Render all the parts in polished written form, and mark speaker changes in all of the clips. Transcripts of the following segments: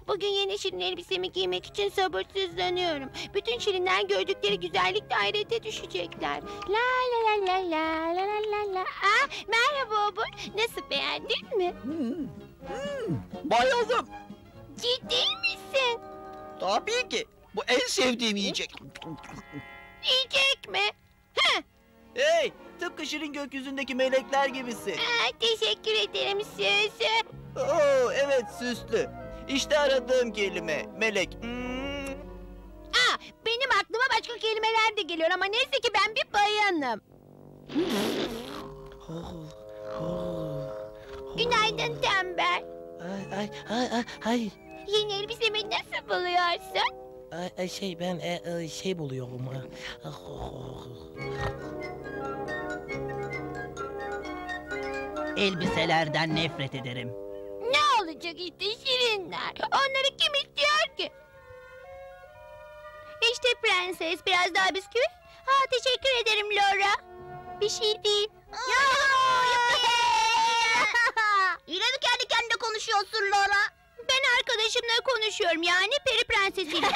Speaker 1: Bugün yeni şirin elbisemi giymek için sabırsızlanıyorum. Bütün şirinler gördükleri güzellikle hayrete düşecekler. La la la la la la la la. Merhaba Obur. Nasıl, beğendin mi?
Speaker 2: Bayıldım.
Speaker 1: Ciddi misin?
Speaker 2: Tabii ki. Bu en sevdiğim yiyecek.
Speaker 1: Yiyecek mi?
Speaker 2: Hey, tıpkı şirin gökyüzündeki melekler gibisin.
Speaker 1: Teşekkür ederim Süsü.
Speaker 2: Oo, evet, süslü. İşte aradığım kelime, melek.
Speaker 1: Benim aklıma başka kelimeler de geliyor ama neyse ki ben bir bayanım. Günaydın tembel.
Speaker 3: Ay,
Speaker 1: Yeni elbisemi nasıl buluyorsun?
Speaker 3: ben şey buluyorum. Elbiselerden nefret ederim.
Speaker 1: Ne olacak işte şirinler. Onları kim istiyor ki? İşte prenses, biraz daha bisküvi. Teşekkür ederim Laura. Bir şey değil.
Speaker 4: Yine mi kendi kendine konuşuyorsun Laura?
Speaker 1: Ben arkadaşımla konuşuyorum, yani peri prensesiyle.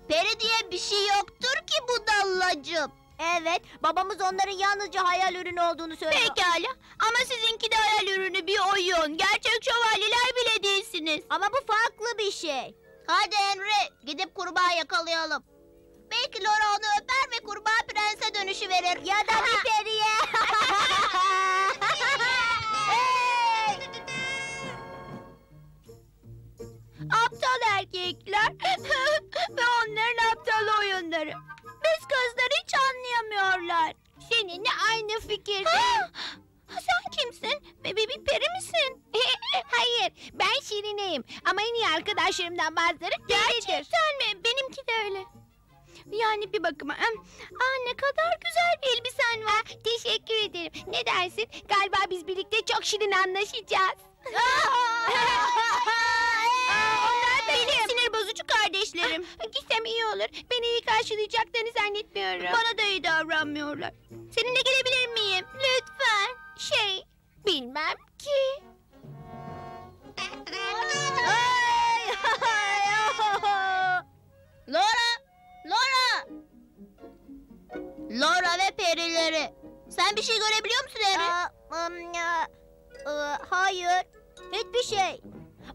Speaker 4: Peri diye bir şey yoktur ki budallacığım. Evet, babamız onların yalnızca hayal ürünü olduğunu söylüyor.
Speaker 1: Pekala, ama sizinki de hayal ürünü, bir oyun. Gerçek şövalyeler bile değilsiniz.
Speaker 4: Ama bu farklı bir şey. Hadi Henry, gidip kurbağa yakalayalım. Belki Laura onu öper ve kurbağa prense dönüşü verir. Ya da bir periye. Hey!
Speaker 1: Aptal erkekler ve onların aptal oyunları. Biz kızlar hiç anlayamıyorlar. Seninle aynı fikirdeyim. Sen kimsin? Bir peri misin? Hayır, ben Şirine'yim. Ama en iyi arkadaşlarımdan bazıları peridir. Gerçekten mi? Benimki de öyle. Yani bir bakıma. Ne kadar güzel bir elbisen var. Teşekkür ederim. Ne dersin? Galiba biz birlikte çok şirin anlaşacağız. Onlar benim sinir bozucu kardeşlerim. Gitsem iyi olur. Beni iyi karşılayacaklarını zannetmiyorum. Bana da iyi davranmıyorlar. Seninle gelebilir miyim? Lütfen. Bilmem ki.
Speaker 4: Laura ve perileri. Sen bir şey görebiliyor musun Henry? Hayır. Hiçbir şey.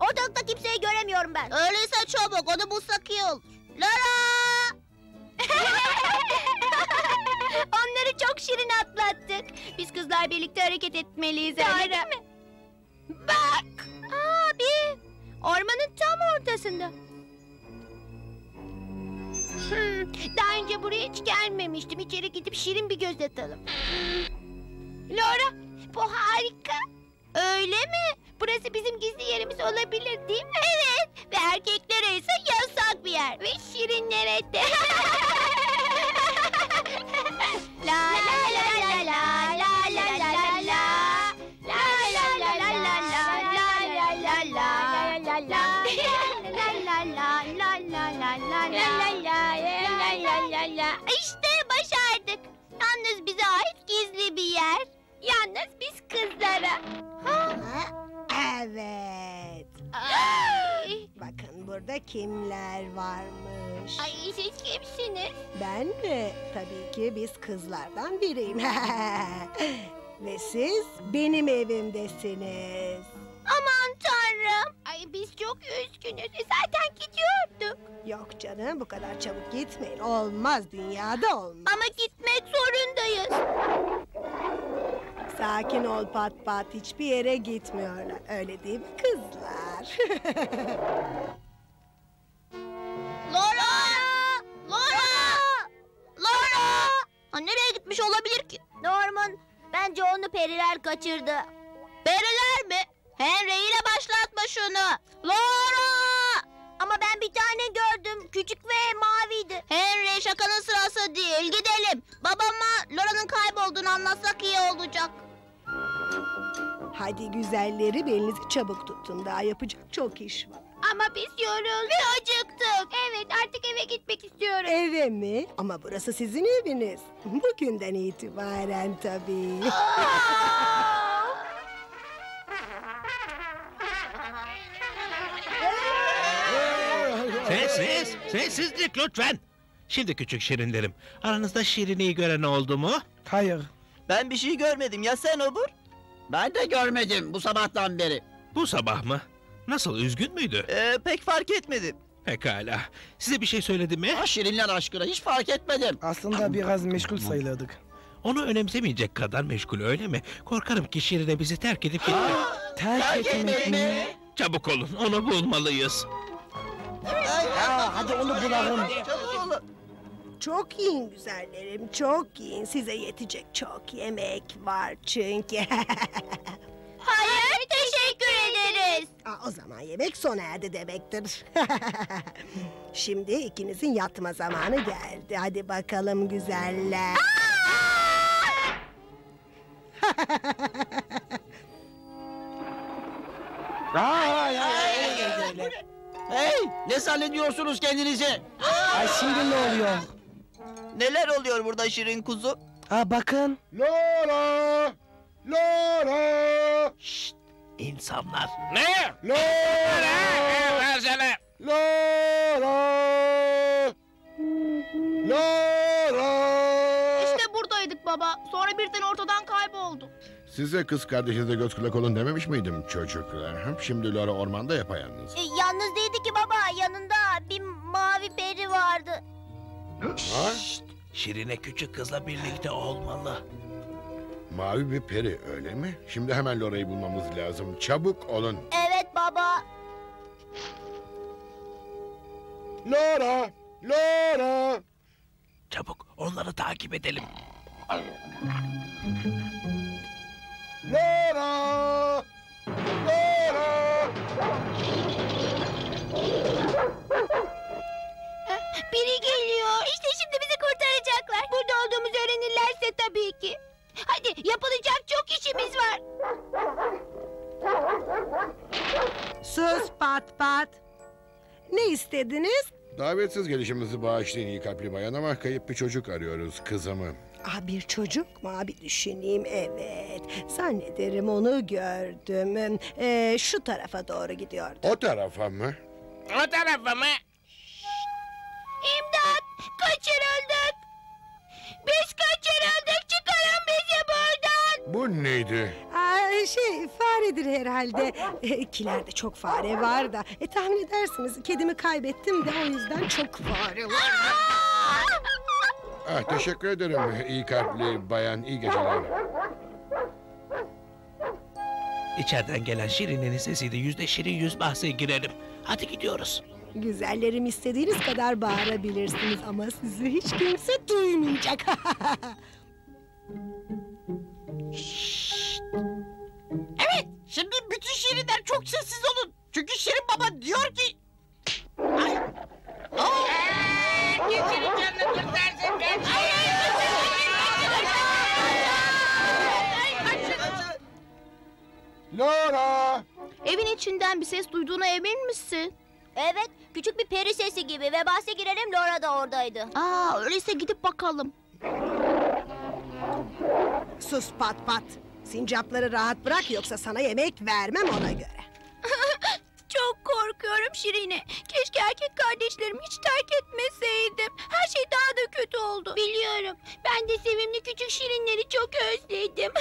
Speaker 4: Ortalıkta kimseyi göremiyorum ben. Öyleyse çabuk, onu bulsak iyi olur. Laura!
Speaker 1: Onları çok şirin atlattık. Biz kızlar birlikte hareket etmeliyiz, öyle değil mi? Bak! Abi! Ormanın tam ortasında. Daha önce buraya hiç gelmemiştim. İçeri gidip şirin bir göz atalım. Laura, bu harika. Öyle mi? Burası bizim gizli yerimiz olabilir, değil mi? Evet. Ve erkeklere ise yasak bir yer. Ve şirinlere de. La la la la la la la la la la. La la la la la la la la la la. La la la la. İşte başardık. Yalnız bize ait gizli bir yer. Yalnız biz kızlara.
Speaker 5: Evet. Bakın burada kimler varmış.
Speaker 1: Ay, siz kimsiniz?
Speaker 5: Ben de tabii ki biz kızlardan biriyim. Ve siz benim evimdesiniz.
Speaker 1: Aman tanrım. Ay, biz çok üzgünüz. Zaten gidiyorduk.
Speaker 5: Yok canım, bu kadar çabuk gitmeyin. Olmaz, dünyada olmaz.
Speaker 1: Ama gitmek zorundayız.
Speaker 5: Sakin ol Pat Pat, hiçbir yere gitmiyorlar. Öyle değil mi kızlar?
Speaker 4: Laura! Laura! Laura! Nereye gitmiş olabilir ki? Norman, bence onu periler kaçırdı. Periler mi? Henry, ile başlatma şunu. Laura! Ama ben bir tane gördüm. Küçük ve maviydi. Henry, şakanın sırası değil. Gidelim. Babama Laura'nın kaybolduğunu anlatsak iyi olacak.
Speaker 5: Hadi güzelleri, belinizi çabuk tutun. Daha yapacak çok iş var.
Speaker 1: Ama biz yorulduk. Ve acıktık. Evet, artık eve gitmek istiyoruz. gidiyoruz.
Speaker 5: Eve mi? Ama burası sizin eviniz. Bugünden itibaren tabii.
Speaker 6: Sessizlik lütfen. Şimdi küçük şirinlerim, aranızda Şirine'yi gören oldu mu?
Speaker 3: Hayır.
Speaker 2: Ben bir şey görmedim. Ya sen Obur?
Speaker 7: Ben de görmedim bu sabahtan beri.
Speaker 6: Bu sabah mı? Nasıl, üzgün müydü?
Speaker 2: Pek fark etmedim.
Speaker 6: Pekala. Size bir şey söyledi mi?
Speaker 7: Ha, şirinler aşkına hiç fark etmedim.
Speaker 3: Aslında biraz meşgul sayılırdık.
Speaker 6: Onu önemsemeyecek kadar meşgul, öyle mi? Korkarım ki Şirine bizi terk edip gitti.
Speaker 3: Terk etmek mi?
Speaker 6: Çabuk olun, onu bulmalıyız.
Speaker 3: Hadi onu bulalım.
Speaker 2: Çabuk olun.
Speaker 5: Çok yiyin güzellerim, çok yiyin. Size yetecek çok yemek var çünkü.
Speaker 1: Hayır, teşekkür ederiz.
Speaker 5: O zaman yemek sona erdi demektir. Şimdi ikinizin yatma zamanı geldi. Hadi bakalım güzeller.
Speaker 7: Hey, ne zannediyorsunuz kendinizi?
Speaker 3: Ay şimdi ne oluyor?
Speaker 2: Neler oluyor burada Şirin kuzu?
Speaker 3: Bakın.
Speaker 8: Lola! Lola!
Speaker 6: İnsanlar.
Speaker 8: Lola!
Speaker 6: Versene.
Speaker 8: Lola! Lola!
Speaker 4: İşte buradaydık baba. Sonra birden ortadan kayboldu.
Speaker 8: Size kız kardeşinize göz kulak olun dememiş miydim çocuklar? Şimdi Lola ormanda yapayalnız.
Speaker 4: Yalnız değildi ki baba. Yanında bir mavi peri vardı.
Speaker 8: Ha?
Speaker 6: Şirine küçük kızla birlikte olmalı.
Speaker 8: Mavi bir peri öyle mi? Şimdi hemen Lora'yı bulmamız lazım. Çabuk olun.
Speaker 4: Evet baba.
Speaker 8: Lora! Lora!
Speaker 6: Çabuk, onları takip edelim.
Speaker 8: Lora! Lora!
Speaker 1: Biri geliyor. İşte şimdi bizi kurtaracaklar. Burada olduğumuzu öğrenirlerse tabii ki. Hadi, yapılacak çok işimiz var.
Speaker 5: Sus pat pat. Ne istediniz?
Speaker 8: Davetsiz gelişimizi bağışlayın iyi kalpli bayan ama kayıp bir çocuk arıyoruz kızımı.
Speaker 5: Bir çocuk mu? Bir düşüneyim. Evet. Zannederim onu gördüm. Şu tarafa doğru gidiyordu.
Speaker 8: O tarafa mı?
Speaker 6: O tarafa mı?
Speaker 1: İmdat! Kaçırıldık! Biz kaçırıldık! Çıkarın bizi buradan!
Speaker 8: Bu neydi?
Speaker 5: Faredir herhalde. Kilerde çok fare var da. Tahmin edersiniz kedimi kaybettim de o yüzden çok fare var.
Speaker 8: Teşekkür ederim iyi kalpli bayan iyi geceler.
Speaker 6: İçeriden gelen Şirine'nin sesiydi. %100 bahse girelim. Hadi gidiyoruz.
Speaker 5: Güzellerim istediğiniz kadar bağırabilirsiniz ama sizi hiç kimse duymayacak.
Speaker 7: Şimdi bütün şirinler çok sessiz olun. Çünkü Şirin Baba diyor ki...
Speaker 8: Lora!
Speaker 4: Evin içinden bir ses duyduğuna emin misin? Evet, küçük bir peri sesi gibi ve bahse girelim Laura da oradaydı. Öyleyse gidip bakalım.
Speaker 5: Sus pat pat. Sincapları rahat bırak yoksa sana yemek vermem ona göre.
Speaker 1: Çok korkuyorum Şirine. Keşke erkek kardeşlerimi hiç terk etmeseydim. Her şey daha da kötü oldu. Biliyorum. Ben de sevimli küçük Şirinleri çok özledim.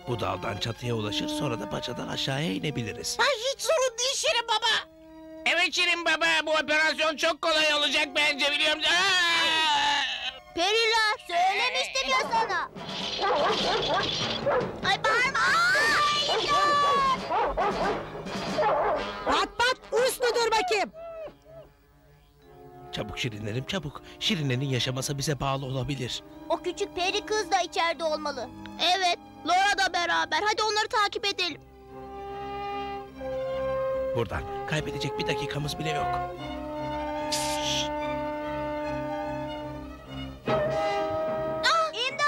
Speaker 6: Bu daldan çatıya ulaşır, sonra da bacadan aşağıya inebiliriz.
Speaker 7: Hiç sorun değil Şirin Baba.
Speaker 6: Evet Şirin Baba, bu operasyon çok kolay olacak bence, biliyor musun?
Speaker 4: Periler, söylemiştim ya sana. Ay bağırma.
Speaker 5: Pat pat uslu dur bakayım.
Speaker 6: Çabuk Şirinlerim, çabuk. Şirine'nin yaşaması bize bağlı olabilir.
Speaker 4: O küçük peri kız da içeride olmalı. Evet, Laura da beraber. Hadi onları takip edelim.
Speaker 6: Buradan kaybedecek bir dakikamız bile yok.
Speaker 4: İmdat!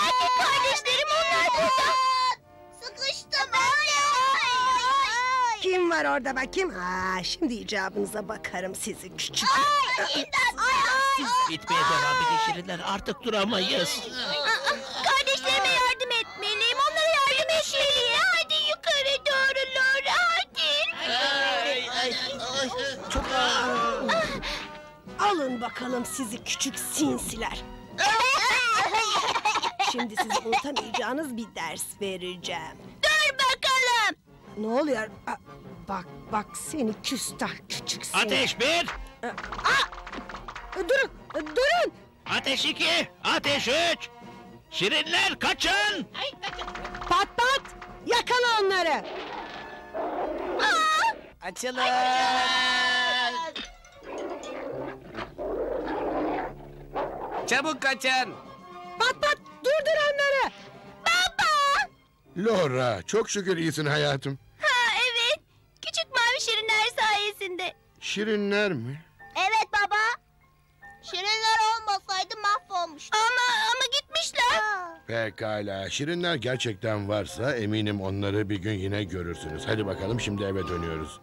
Speaker 4: Erkek kardeşlerim onlar burada. Sıkıştım.
Speaker 5: Kim var orada bakayım? Şimdi icabınıza bakarım sizi küçük.
Speaker 6: Gitmeye devam edin şirinler. Artık duramayız.
Speaker 1: Kardeşlerime yardım etmeliyim. Onlara yardım etmeliyim. Hadi yukarı doğru Laura hadi.
Speaker 2: Çok ağır.
Speaker 5: Alın bakalım sizi küçük sinsiler. Şimdi size unutamayacağınız bir ders vereceğim.
Speaker 1: Dur bakalım.
Speaker 5: Ne oluyor? Bak seni küstah küçük seni.
Speaker 6: Ateş 1,
Speaker 5: Durun.
Speaker 6: ateş 2, ateş 3. Şirinler kaçın.
Speaker 5: Pat yakala onları.
Speaker 2: Açılın. Çabuk kaçın.
Speaker 5: Pat durdur onları.
Speaker 8: Laura, çok şükür iyisin hayatım.
Speaker 1: Ha evet. Küçük mavi şirinler sayesinde.
Speaker 8: Şirinler mi?
Speaker 4: Evet baba. Şirinler olmasaydı mahvolmuştu.
Speaker 1: Ama gitmişler.
Speaker 8: Pekala, şirinler gerçekten varsa eminim onları bir gün yine görürsünüz. Hadi bakalım şimdi eve dönüyoruz.